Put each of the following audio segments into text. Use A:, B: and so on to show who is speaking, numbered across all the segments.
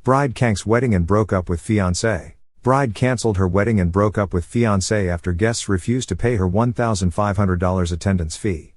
A: Bride canks wedding and broke up with fiancé. Bride cancelled her wedding and broke up with fiancé after guests refused to pay her $1,500 attendance fee.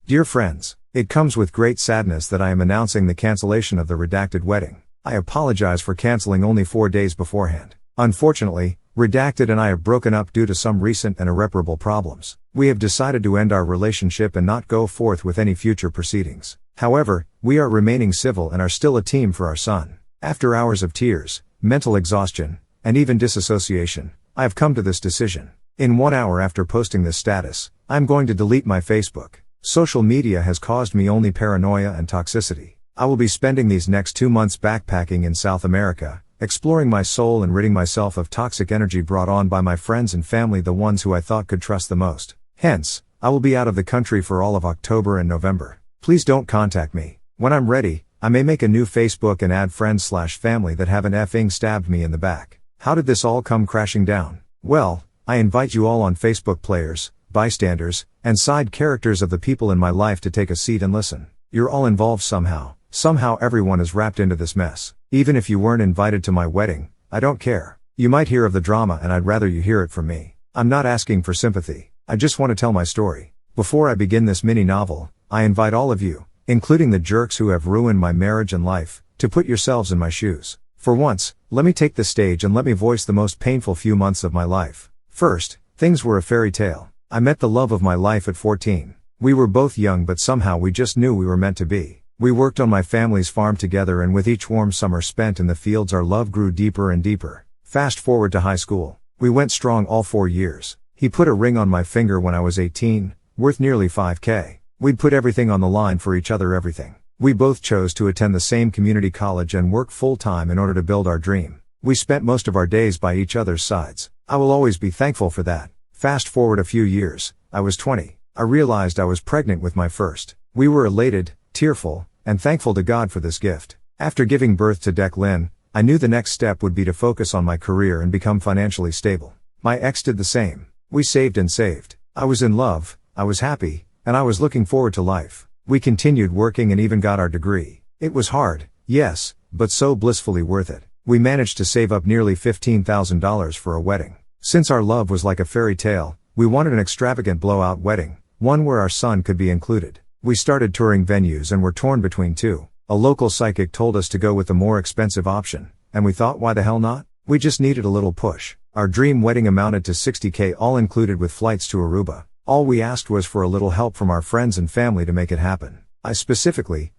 A: Dear friends, it comes with great sadness that I am announcing the cancellation of the redacted wedding. I apologize for cancelling only 4 days beforehand. Unfortunately, Redacted and I have broken up due to some recent and irreparable problems. We have decided to end our relationship and not go forth with any future proceedings. However, we are remaining civil and are still a team for our son. After hours of tears, mental exhaustion, and even disassociation, I have come to this decision. In 1 hour after posting this status, I am going to delete my Facebook. Social media has caused me only paranoia and toxicity. I will be spending these next 2 months backpacking in South America, exploring my soul and ridding myself of toxic energy brought on by my friends and family, the ones who I thought could trust the most. Hence, I will be out of the country for all of October and November. Please don't contact me. When I'm ready, I may make a new Facebook and add friends/family that haven't effing stabbed me in the back. How did this all come crashing down? Well, I invite you all on Facebook, players, bystanders, and side characters of the people in my life, to take a seat and listen. You're all involved somehow. Somehow everyone is wrapped into this mess. Even if you weren't invited to my wedding, I don't care. You might hear of the drama and I'd rather you hear it from me. I'm not asking for sympathy. I just want to tell my story. Before I begin this mini novel, I invite all of you, including the jerks who have ruined my marriage and life, to put yourselves in my shoes. For once, let me take the stage and let me voice the most painful few months of my life. First, things were a fairy tale. I met the love of my life at 14. We were both young, but somehow we just knew we were meant to be. We worked on my family's farm together, and with each warm summer spent in the fields, our love grew deeper and deeper. Fast forward to high school. We went strong all 4 years. He put a ring on my finger when I was 18, worth nearly $5,000. We'd put everything on the line for each other, everything. We both chose to attend the same community college and work full-time in order to build our dream. We spent most of our days by each other's sides. I will always be thankful for that. Fast forward a few years. I was 20. I realized I was pregnant with my first. We were elated, tearful, and thankful to God for this gift. After giving birth to Declan, I knew the next step would be to focus on my career and become financially stable. My ex did the same. We saved and saved. I was in love, I was happy, and I was looking forward to life. We continued working and even got our degree. It was hard, yes, but so blissfully worth it. We managed to save up nearly $15,000 for a wedding. Since our love was like a fairy tale, we wanted an extravagant blowout wedding, one where our son could be included. We started touring venues and were torn between two. A local psychic told us to go with the more expensive option, and we thought, why the hell not? We just needed a little push. Our dream wedding amounted to $60,000 all included with flights to Aruba. All we asked was for a little help from our friends and family to make it happen. I specifically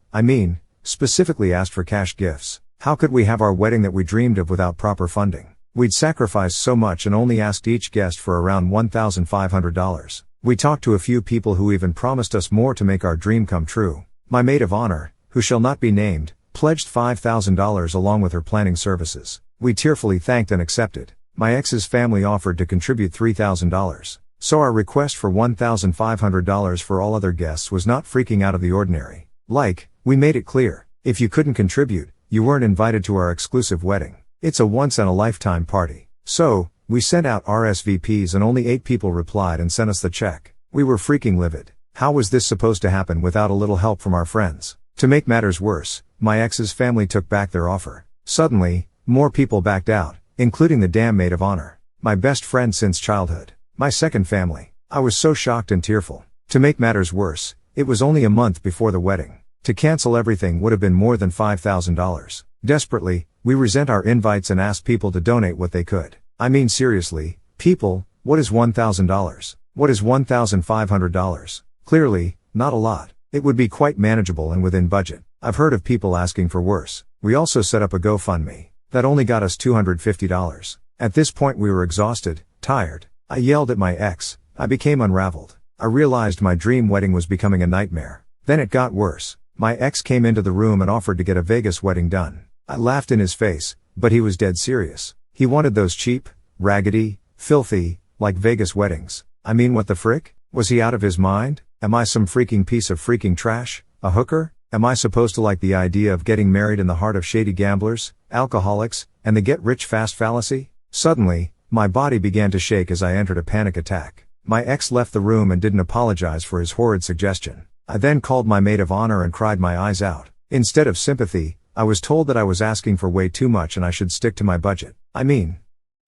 A: asked for cash gifts. How could we have our wedding that we dreamed of without proper funding? We'd sacrificed so much and only asked each guest for around $1,500. We talked to a few people who even promised us more to make our dream come true. My maid of honor, who shall not be named, pledged $5,000 along with her planning services. We tearfully thanked and accepted. My ex's family offered to contribute $3,000. So our request for $1,500 for all other guests was not freaking out of the ordinary. We made it clear, if you couldn't contribute, you weren't invited to our exclusive wedding. It's a once-in-a-lifetime party. So, we sent out RSVPs and only 8 people replied and sent us the check. We were freaking livid. How was this supposed to happen without a little help from our friends? To make matters worse, my ex's family took back their offer. Suddenly, more people backed out, including the damn maid of honor. My best friend since childhood. My second family. I was so shocked and tearful. To make matters worse, it was only a month before the wedding. To cancel everything would have been more than $5,000. Desperately, we resent our invites and ask people to donate what they could. I mean, seriously, people, what is $1,000? What is $1,500? Clearly, not a lot. It would be quite manageable and within budget. I've heard of people asking for worse. We also set up a GoFundMe. That only got us $250. At this point we were exhausted, tired. I yelled at my ex. I became unraveled. I realized my dream wedding was becoming a nightmare. Then it got worse. My ex came into the room and offered to get a Vegas wedding done. I laughed in his face, but he was dead serious. He wanted those cheap, raggedy, filthy, like Vegas weddings. I mean, what the frick? Was he out of his mind? Am I some freaking piece of freaking trash? A hooker? Am I supposed to like the idea of getting married in the heart of shady gamblers, alcoholics, and the get-rich-fast fallacy? Suddenly, my body began to shake as I entered a panic attack. My ex left the room and didn't apologize for his horrid suggestion. I then called my maid of honor and cried my eyes out. Instead of sympathy, I was told that I was asking for way too much and I should stick to my budget. I mean,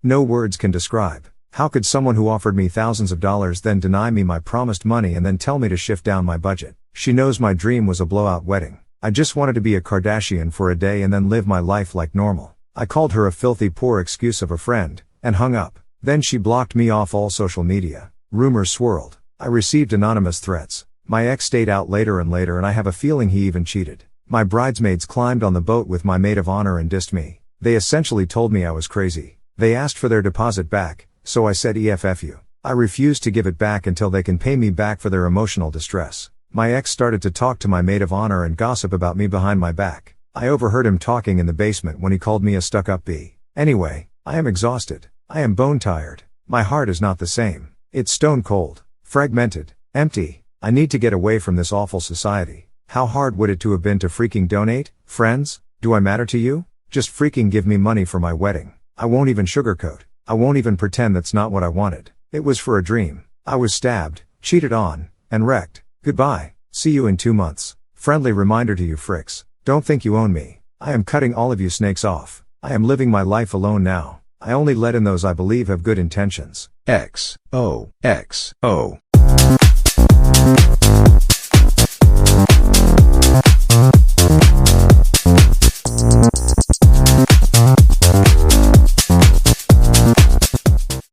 A: no words can describe. How could someone who offered me thousands of dollars then deny me my promised money and then tell me to shift down my budget? She knows my dream was a blowout wedding. I just wanted to be a Kardashian for a day and then live my life like normal. I called her a filthy poor excuse of a friend, and hung up. Then she blocked me off all social media. Rumors swirled. I received anonymous threats. My ex stayed out later and I have a feeling he even cheated. My bridesmaids climbed on the boat with my maid of honor and dissed me. They essentially told me I was crazy. They asked for their deposit back, so I said EFFU. I refused to give it back until they can pay me back for their emotional distress. My ex started to talk to my maid of honor and gossip about me behind my back. I overheard him talking in the basement when he called me a stuck-up bee. Anyway, I am exhausted. I am bone tired. My heart is not the same. It's stone cold, fragmented, empty. I need to get away from this awful society. How hard would it to have been to freaking donate? Friends, do I matter to you? Just freaking give me money for my wedding. I won't even sugarcoat. I won't even pretend that's not what I wanted. It was for a dream. I was stabbed, cheated on, and wrecked. Goodbye. See you in 2 months. Friendly reminder to you fricks. Don't think you own me. I am cutting all of you snakes off. I am living my life alone now. I only let in those I believe have good intentions. XOXO